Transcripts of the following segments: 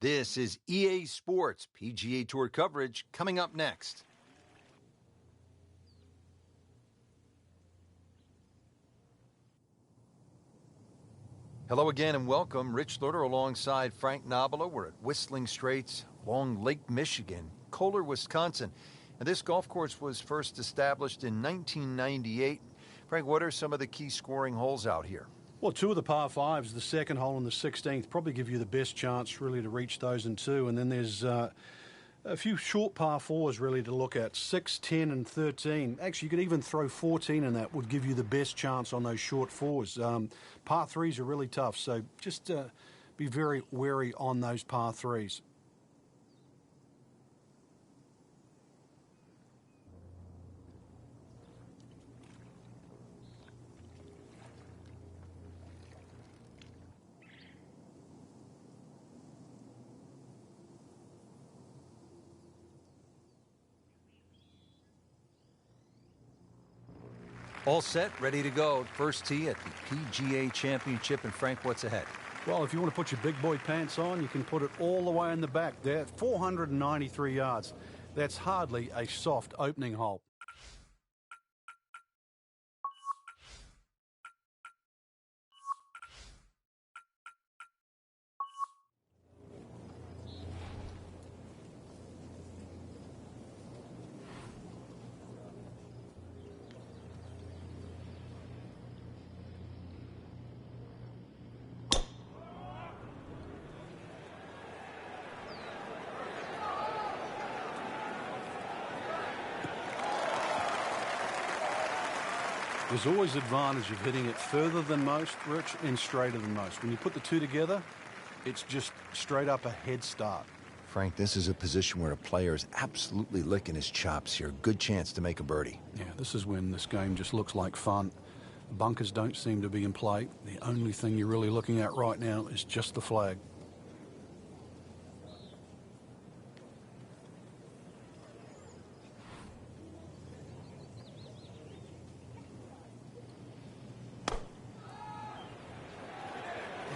This is EA Sports PGA Tour coverage coming up next. Hello again and welcome. Rich Lutter alongside Frank Nobilo. We're at Whistling Straits along Lake Michigan, Kohler, Wisconsin. And this golf course was first established in 1998. Frank, what are some of the key scoring holes out here? Well, two of the par fives, the second hole and the 16th, probably give you the best chance really to reach those in two. And then there's a few short par fours really to look at, 6, 10 and 13. Actually, you could even throw 14 in that, would give you the best chance on those short fours. Par threes are really tough, so just be very wary on those par threes. All set, ready to go. First tee at the PGA Championship. And Frank, what's ahead? Well, if you want to put your big boy pants on, you can put it all the way in the back there. 493 yards. That's hardly a soft opening hole. There's always advantage of hitting it further than most, Rich, and straighter than most. When you put the two together, it's just straight up a head start. Frank, this is a position where a player is absolutely licking his chops here. Good chance to make a birdie. Yeah, this is when this game just looks like fun. Bunkers don't seem to be in play. The only thing you're really looking at right now is just the flag.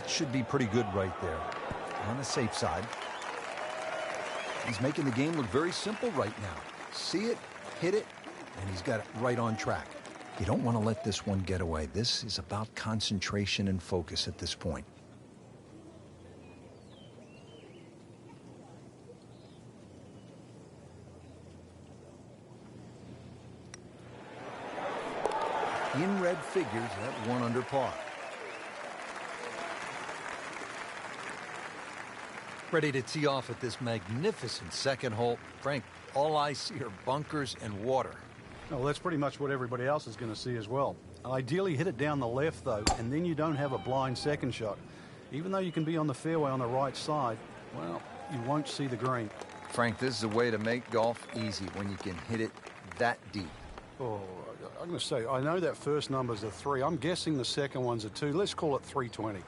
Should be pretty good right there. On the safe side. He's making the game look very simple right now. See it, hit it, and he's got it right on track. You don't want to let this one get away. This is about concentration and focus at this point. In red figures at 1 under par. Ready to tee off at this magnificent second hole. Frank, all I see are bunkers and water. Well, that's pretty much what everybody else is going to see as well. Ideally, hit it down the left, though, and then you don't have a blind second shot. Even though you can be on the fairway on the right side, well, you won't see the green. Frank, this is a way to make golf easy when you can hit it that deep. Oh, I'm going to say, I know that first number's a 3. I'm guessing the second one's a 2. Let's call it 320.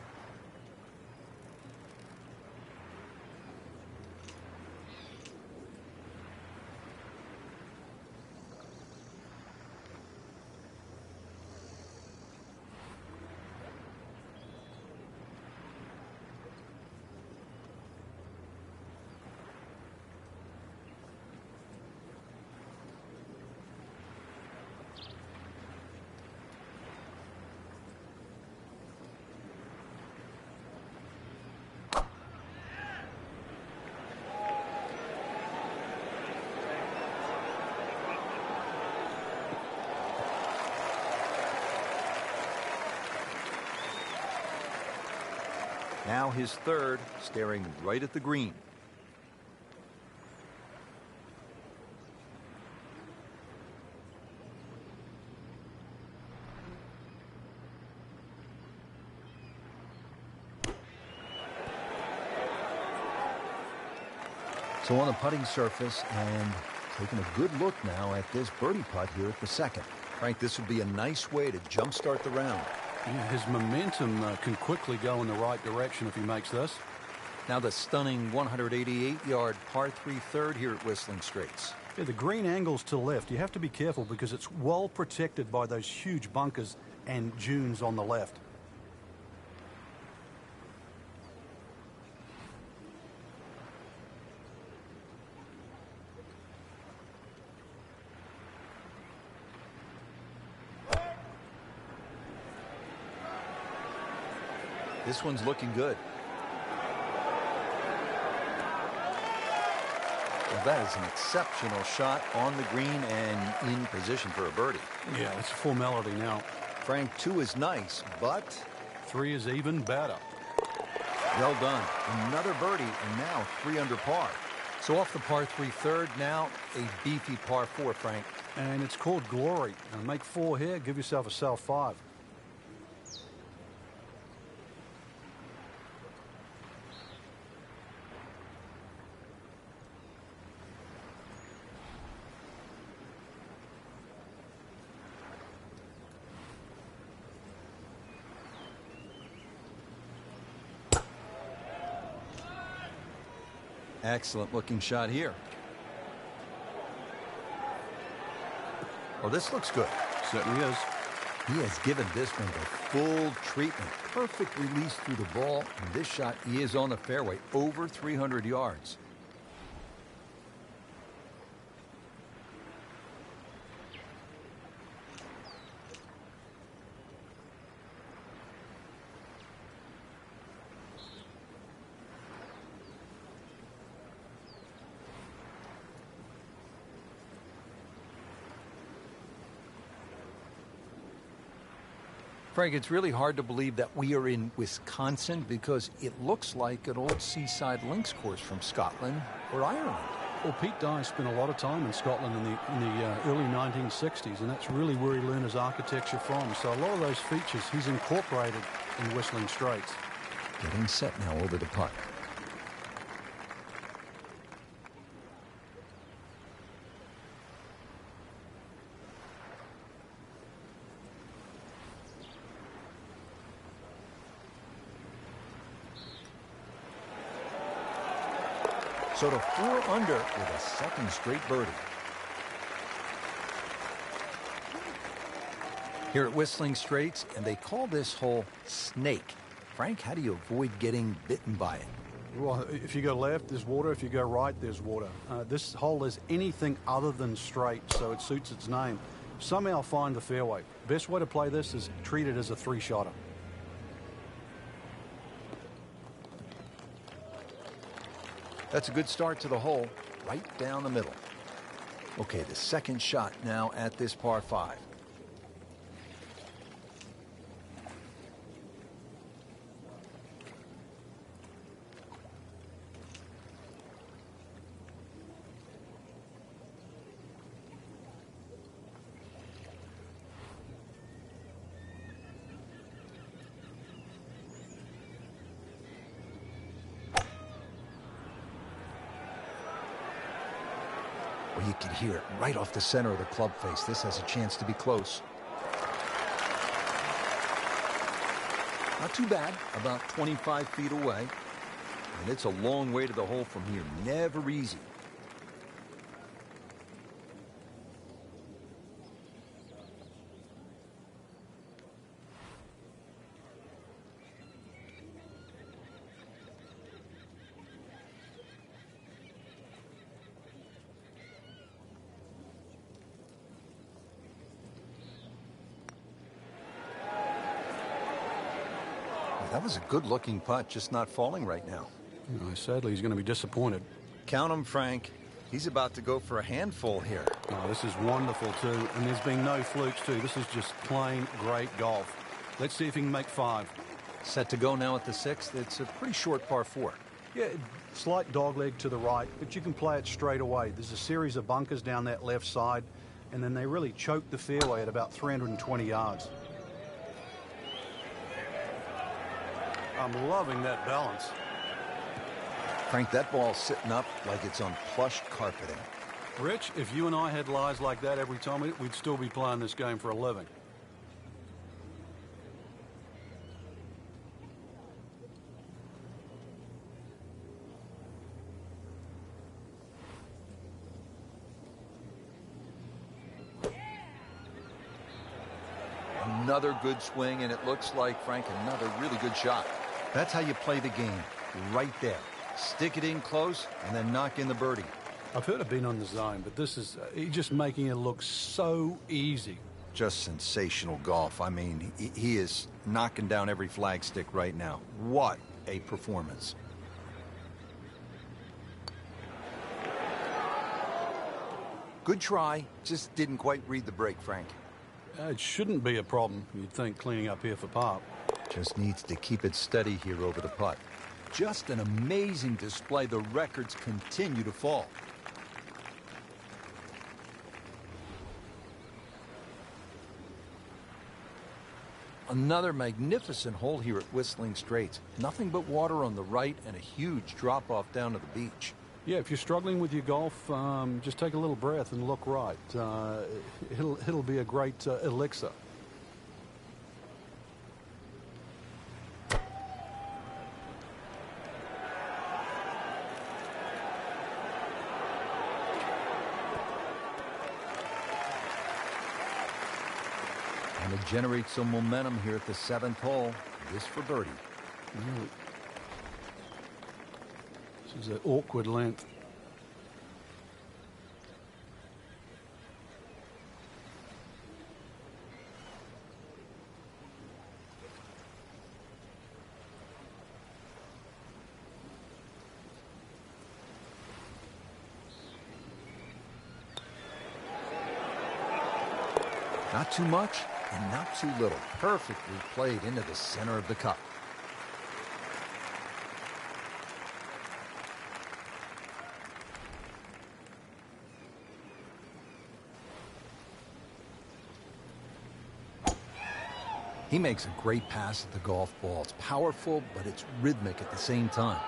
Now his third, staring right at the green. So on the putting surface, and taking a good look now at this birdie putt here at the second. Frank, this would be a nice way to jumpstart the round. Yeah, his momentum can quickly go in the right direction if he makes this. Now the stunning 188-yard par 3 third here at Whistling Straits. Yeah, the green angles to the left. You have to be careful because it's well protected by those huge bunkers and dunes on the left. This one's looking good. Well, that is an exceptional shot on the green and in position for a birdie. Yeah, it's a formality now. Frank, 2 is nice, but 3 is even better. Well done. Another birdie, and now 3 under par. So off the par 3 third, now a beefy par 4, Frank. And it's called glory. Now make 4 here, give yourself a self 5. Excellent looking shot here. Well, this looks good. Certainly is. He has given this one the full treatment. Perfect release through the ball. And this shot, he is on the fairway, over 300 yards. Frank, it's really hard to believe that we are in Wisconsin because it looks like an old seaside links course from Scotland or Ireland. Well, Pete Dye spent a lot of time in Scotland in the early 1960s, and that's really where he learned his architecture from. So a lot of those features he's incorporated in Whistling Straits. Getting set now over the putt. So to 4 under with a second straight birdie. Here at Whistling Straits, and they call this hole Snake. Frank, how do you avoid getting bitten by it? Well, if you go left, there's water. If you go right, there's water. This hole is anything other than straight, so it suits its name. Somehow find the fairway. Best way to play this is treat it as a 3-shotter. That's a good start to the hole, right down the middle. Okay, the second shot now at this par 5. Well, you can hear it right off the center of the club face. This has a chance to be close. Not too bad, about 25 feet away. And it's a long way to the hole from here. Never easy. That was a good-looking putt, just not falling right now. Sadly, he's going to be disappointed. Count him, Frank. He's about to go for a handful here. Oh, this is wonderful, too. And there's been no flukes, too. This is just plain great golf. Let's see if he can make 5. Set to go now at the 6th. It's a pretty short par 4. Yeah, slight dogleg to the right, but you can play it straight away. There's a series of bunkers down that left side, and then they really choke the fairway at about 320 yards. I'm loving that balance. Frank, that ball's sitting up like it's on plush carpeting. Rich, if you and I had lies like that every time, we'd still be playing this game for a living. Another good swing, and it looks like, Frank, another really good shot. That's how you play the game, right there. Stick it in close, and then knock in the birdie. I've heard of being on the zone, but this is he's just making it look so easy. Just sensational golf. I mean, he is knocking down every flagstick right now. What a performance. Good try, just didn't quite read the break, Frank. It shouldn't be a problem, you'd think, cleaning up here for par. Just needs to keep it steady here over the putt. Just an amazing display. The records continue to fall. Another magnificent hole here at Whistling Straits. Nothing but water on the right and a huge drop-off down to the beach. Yeah, if you're struggling with your golf, just take a little breath and look right. It'll be a great elixir. And to generate some momentum here at the 7th hole. This for birdie. This is an awkward length. Not too much and not too little. Perfectly played into the center of the cup. He makes a great pass at the golf ball. It's powerful, but it's rhythmic at the same time.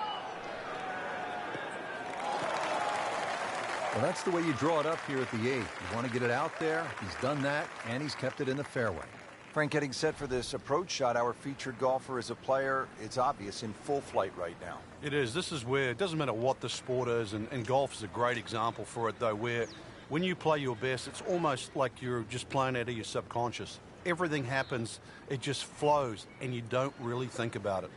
Well, that's the way you draw it up here at the 8th. You want to get it out there. He's done that, and he's kept it in the fairway. Frank, getting set for this approach shot. Our featured golfer is a player, it's obvious, in full flight right now. It is. This is where it doesn't matter what the sport is, and golf is a great example for it, though, where when you play your best, it's almost like you're just playing out of your subconscious. Everything happens, it just flows, and you don't really think about it.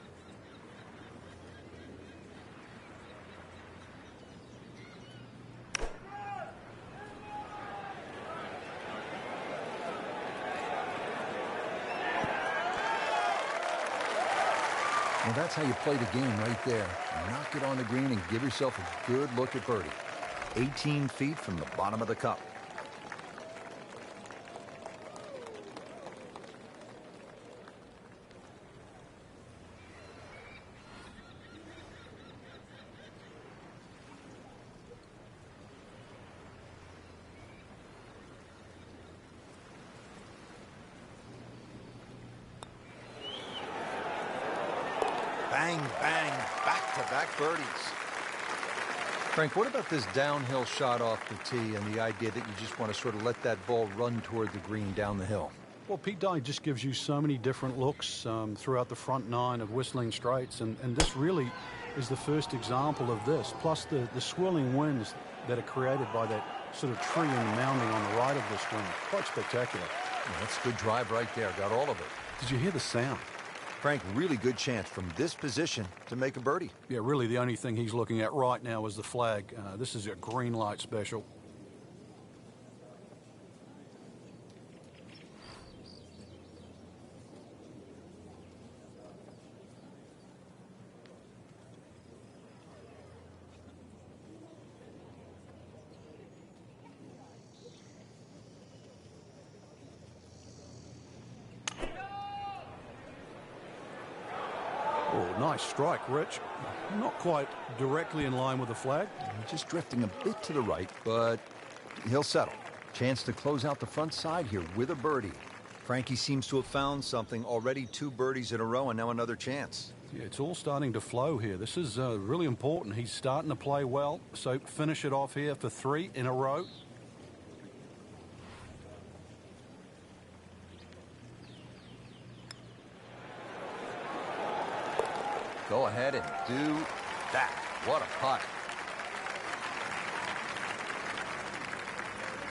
Well, that's how you play the game right there. Knock it on the green and give yourself a good look at birdie. 18 feet from the bottom of the cup. Bang, bang, back-to-back birdies. Frank, what about this downhill shot off the tee and the idea that you just want to sort of let that ball run toward the green down the hill? Well, Pete Dye just gives you so many different looks throughout the front 9 of Whistling Straits, and this really is the first example of this, plus the swirling winds that are created by that sort of tree and mounding on the right of this green. Quite spectacular. Yeah, that's a good drive right there. Got all of it. Did you hear the sound? Frank, really good chance from this position to make a birdie. Yeah, really the only thing he's looking at right now is the flag. This is a green light special. Oh, nice strike, Rich. Not quite directly in line with the flag. Just drifting a bit to the right, but he'll settle. Chance to close out the front side here with a birdie. Frankie seems to have found something. Already 2 birdies in a row and now another chance. Yeah, it's all starting to flow here. This is really important. He's starting to play well, so finish it off here for 3 in a row. Go ahead and do that. What a putt.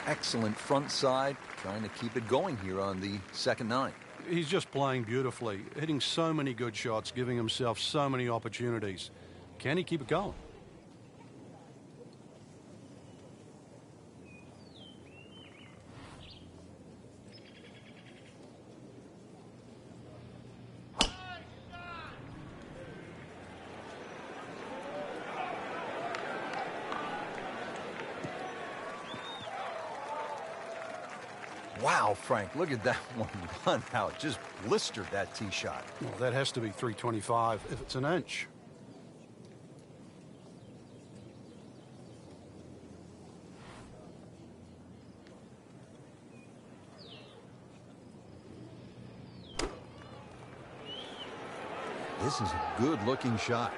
Excellent front side. Trying to keep it going here on the second 9. He's just playing beautifully, hitting so many good shots, giving himself so many opportunities. Can he keep it going? Wow, Frank, look at that one run out. Just blistered that tee shot. Well, that has to be 325 if it's an inch. This is a good-looking shot.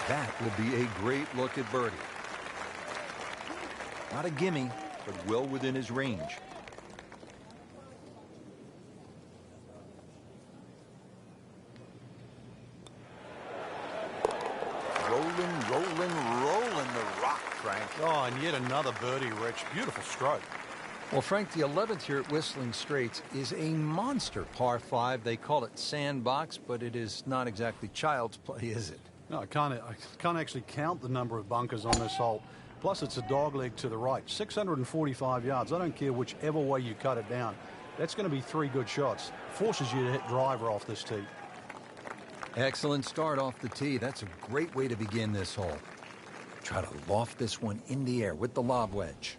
That will be a great look at birdie. Not a gimme, but well within his range. Rolling the rock, Frank. Oh, and yet another birdie, Rich. Beautiful stroke. Well, Frank, the 11th here at Whistling Straits is a monster par 5. They call it sandbox, but it is not exactly child's play, is it? No, I can't actually count the number of bunkers on this hole. Plus, it's a dogleg to the right. 645 yards. I don't care whichever way you cut it down. That's going to be 3 good shots. Forces you to hit driver off this tee. Excellent start off the tee. That's a great way to begin this hole. Try to loft this one in the air with the lob wedge.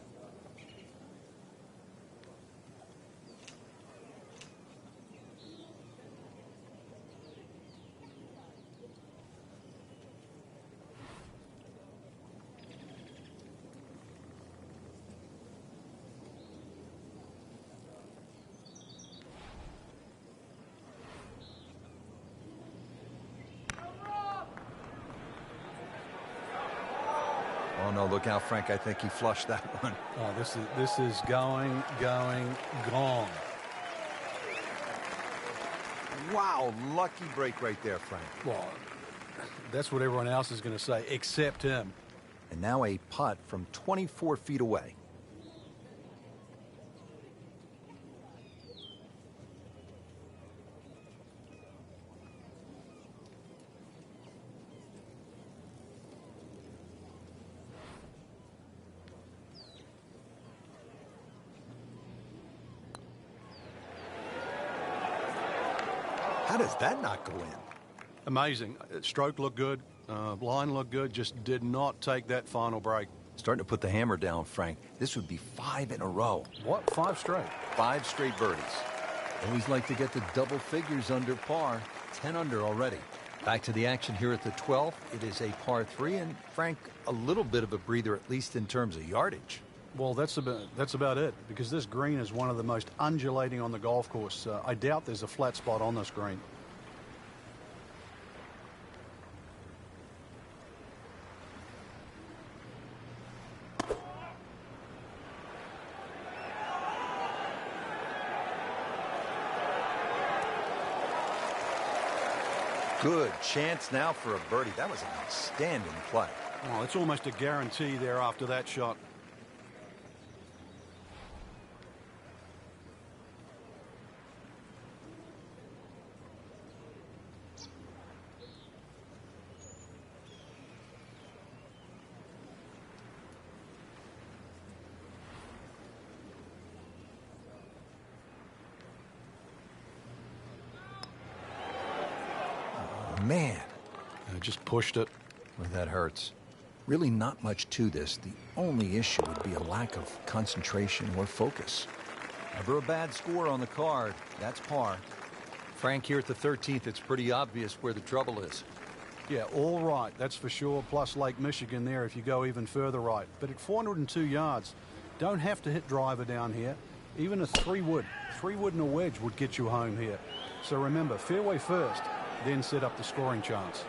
Oh, no, look out, Frank. I think he flushed that one. Oh, this is going, gone. Wow, lucky break right there, Frank. Well, that's what everyone else is going to say, except him. And now a putt from 24 feet away. How does that not go in? Amazing. Stroke looked good. Line looked good. Just did not take that final break. Starting to put the hammer down, Frank. This would be 5 in a row. What? 5 straight? 5 straight birdies. Always like to get the double figures under par. 10 under already. Back to the action here at the 12th. It is a par 3, and Frank, a little bit of a breather, at least in terms of yardage. Well, that's about it, because this green is one of the most undulating on the golf course. I doubt there's a flat spot on this green. Good chance now for a birdie. That was an outstanding play. Oh, it's almost a guarantee there after that shot. Man, I just pushed it. well, that hurts. Really not much to this. The only issue would be a lack of concentration or focus. Never a bad score on the card. That's par. Frank, here at the 13th, it's pretty obvious where the trouble is. Yeah, all right, that's for sure, plus Lake Michigan there if you go even further right. But at 402 yards, don't have to hit driver down here. Even a 3-wood and a wedge would get you home here. So remember, fairway first, then set up the scoring chance.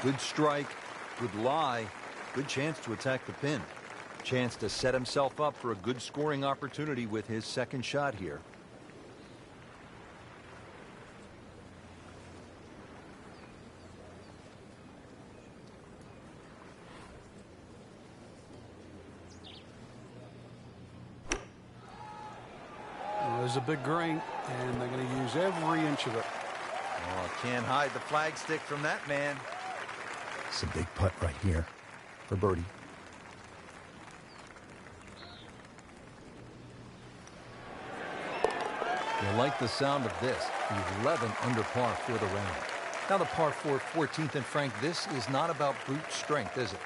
Good strike, good lie, good chance to attack the pin. Chance to set himself up for a good scoring opportunity with his second shot here. There's a big green, and they're going to use every inch of it. Oh, can't hide the flagstick from that man. It's a big putt right here for birdie. You like the sound of this. 11 under par for the round. Now the par 4 14th, and Frank, this is not about brute strength, is it?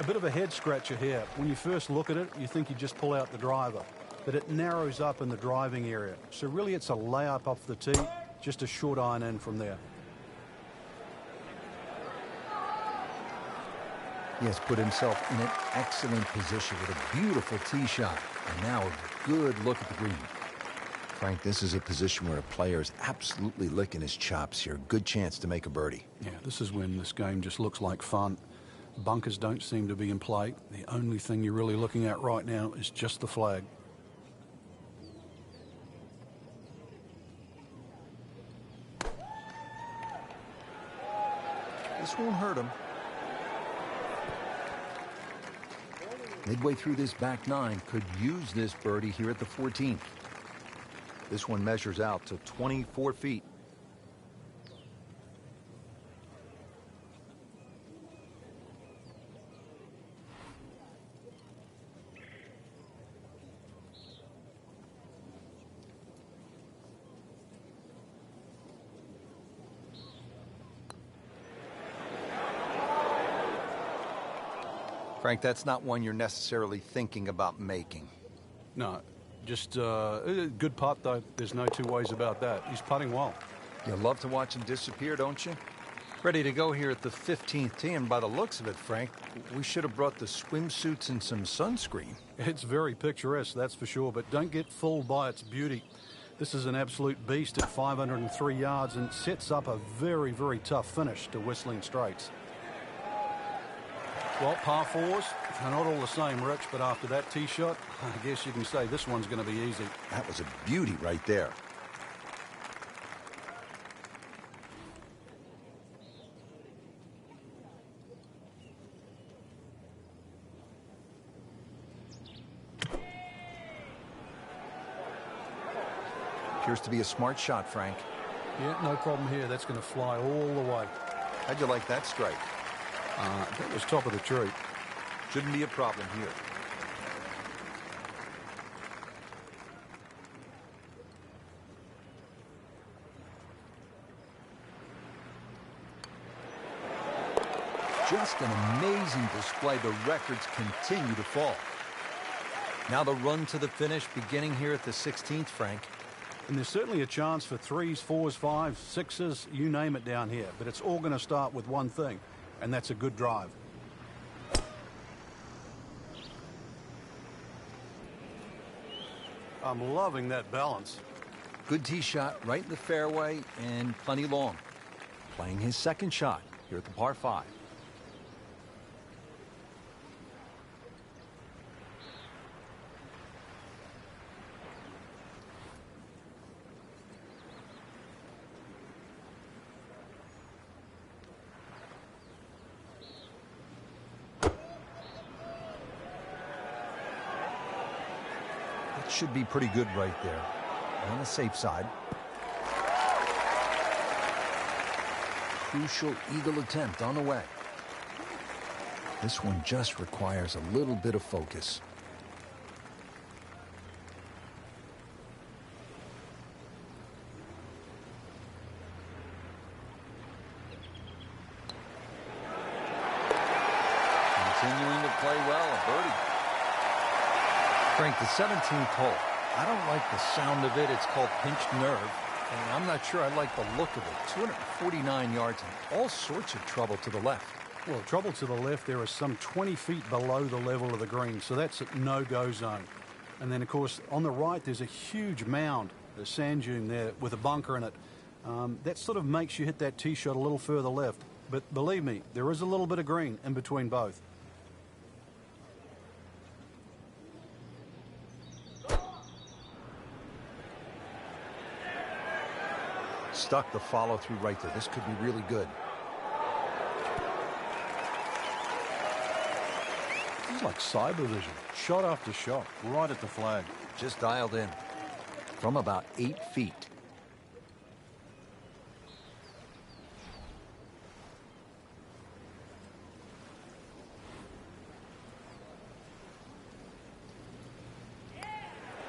A bit of a head scratcher here. When you first look at it, you think you just pull out the driver, but it narrows up in the driving area. So really it's a layup off the tee, just a short iron in from there. He has put himself in an excellent position with a beautiful tee shot. And now a good look at the green. Frank, this is a position where a player is absolutely licking his chops here. Good chance to make a birdie. Yeah, this is when this game just looks like fun. Bunkers don't seem to be in play. The only thing you're really looking at right now is just the flag. This won't hurt him. Midway through this back nine, could use this birdie here at the 14th. This one measures out to 24 feet. Frank, that's not one you're necessarily thinking about making. No, just a good putt, though. There's no two ways about that. He's putting well. You love to watch him disappear, don't you? Ready to go here at the 15th tee, and by the looks of it, Frank, we should have brought the swimsuits and some sunscreen. It's very picturesque, that's for sure, but don't get fooled by its beauty. This is an absolute beast at 503 yards and sets up a very, very tough finish to Whistling Straits. Well, par fours, they're not all the same, Rich, but after that tee shot, I guess you can say this one's going to be easy. That was a beauty right there. Appears to be a smart shot, Frank. Yeah, no problem here. That's going to fly all the way. How'd you like that strike? That was top of the tree. Shouldn't be a problem here. Just an amazing display. The records continue to fall. Now the run to the finish beginning here at the 16th, Frank. And there's certainly a chance for threes, fours, fives, sixes, you name it down here. But it's all going to start with one thing, and that's a good drive. I'm loving that balance. Good tee shot right in the fairway and plenty long. Playing his second shot here at the par 5. Should be pretty good right there. On the safe side. Crucial eagle attempt on the way. This one just requires a little bit of focus. Continuing to play well, a birdie. Frank, the 17th hole, I don't like the sound of it. It's called pinched nerve, and I'm not sure I like the look of it. 249 yards and all sorts of trouble to the left. Well, trouble to the left, there is some 20 feet below the level of the green, so that's a no-go zone. And then, of course, on the right, there's a huge mound, a sand dune there with a bunker in it. That sort of makes you hit that tee shot a little further left. But believe me, there is a little bit of green in between both. Stuck the follow-through right there. This could be really good. This is like cyber vision. Shot after shot, right at the flag. Just dialed in. From about 8 feet.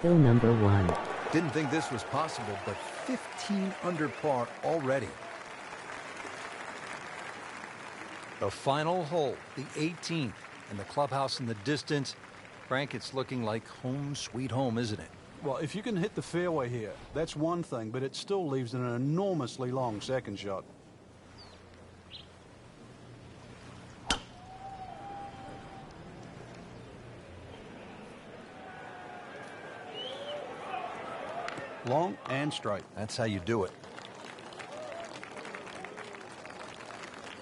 Hill number 1. Didn't think this was possible, but 15 under par already. The final hole, the 18th, and the clubhouse in the distance. Frank, it's looking like home sweet home, isn't it? Well, if you can hit the fairway here, that's one thing, but it still leaves an enormously long second shot. Long and straight. That's how you do it.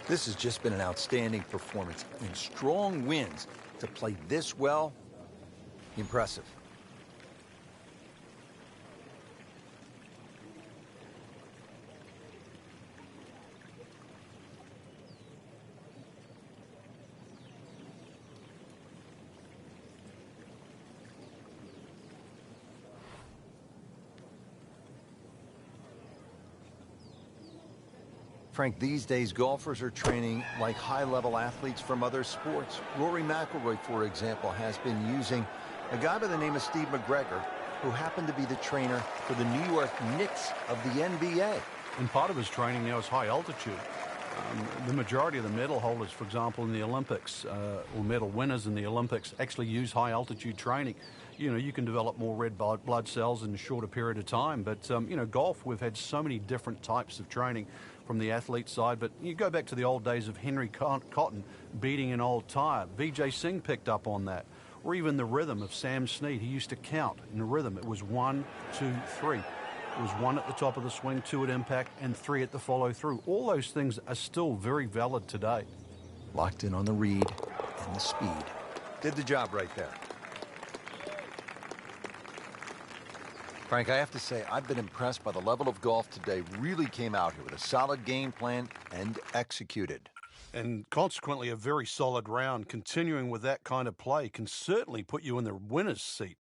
This has just been an outstanding performance in strong winds. To play this well, impressive. Frank, these days golfers are training like high-level athletes from other sports. Rory McIlroy, for example, has been using a guy by the name of Steve McGregor, who happened to be the trainer for the New York Knicks of the NBA. And part of his training now is high altitude. The majority of the medal holders, for example, in the Olympics, or medal winners in the Olympics, actually use high altitude training. You know, you can develop more red blood cells in a shorter period of time. But, you know, golf, we've had so many different types of training from the athlete side. But you go back to the old days of Henry Cotton beating an old tire. Vijay Singh picked up on that. Or even the rhythm of Sam Snead. He used to count in the rhythm. It was 1, 2, 3. It was 1 at the top of the swing, 2 at impact, and 3 at the follow-through. All those things are still very valid today. Locked in on the read and the speed. Did the job right there. Frank, I have to say, I've been impressed by the level of golf today. Really came out here with a solid game plan and executed. And consequently, a very solid round. Continuing with that kind of play can certainly put you in the winner's seat.